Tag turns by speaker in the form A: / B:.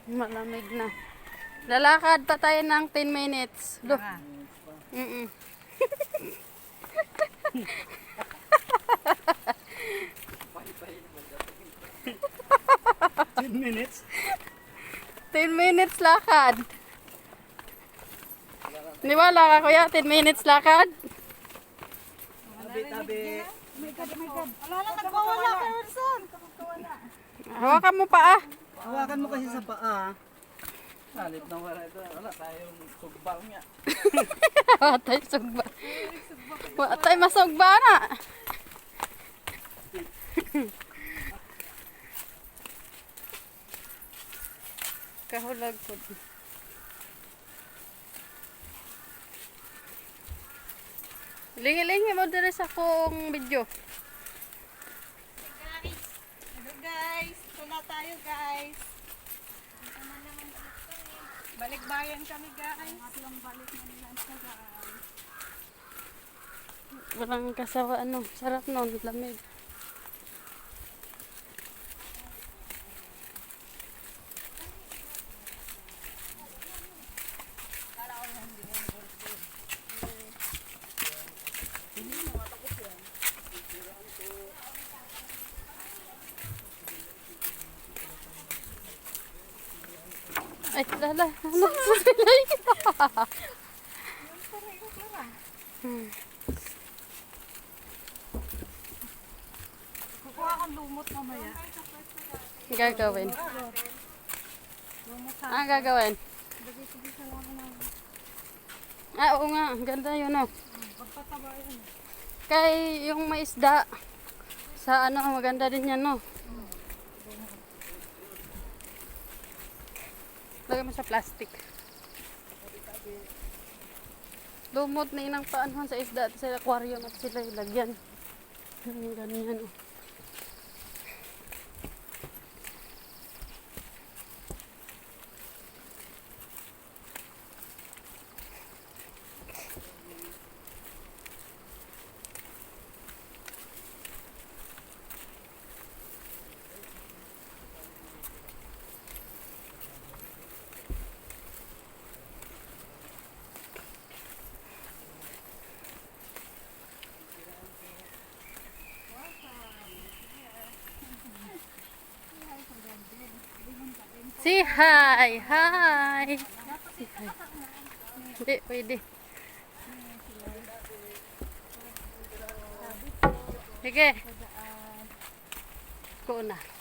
A: Malamig na. Lalakad pa tayo ng 10 minutes. Look.
B: Ah.
A: Mm-mm.
C: 10 minutes.
A: 10 minutes lakad. Niwala ka kuya, 10 minutes lakad.
C: Tabi-tabi.
B: Wala lang, nagwawala ka, Wilson.
A: Hawakan mo pa ah.
C: Hawakan mo kasi sa paa. Halip na wala ito. Wala tayong sugbang niya.
A: Wala tayo sugba. Wala tayo masugba na. Kahulag po. Lingi-lingi mo dire sa akong video.
B: Hello guys, ito na tayo guys. Balik-bayan kami guys. Balik na nila sa guys.
A: Walang kasawa ano. Sarap nun. Lamig. Ay, lala. Ano sa silay?
B: Kukuha kang lumot mamaya.
A: Gagawin. Ah, gagawin. Ah, oo nga. Ang ganda yun, oh.
B: Pagpataba yun.
A: Kay yung may isda. Sa ano, maganda din yan, no? Lagay mo sa plastic. Lumot na inang paanhan sa isda at sa aquarium at sila ilagyan. Ganyan, oh. Say hi! Hi! Say hi. Hindi, pwede. Sige. Ko na.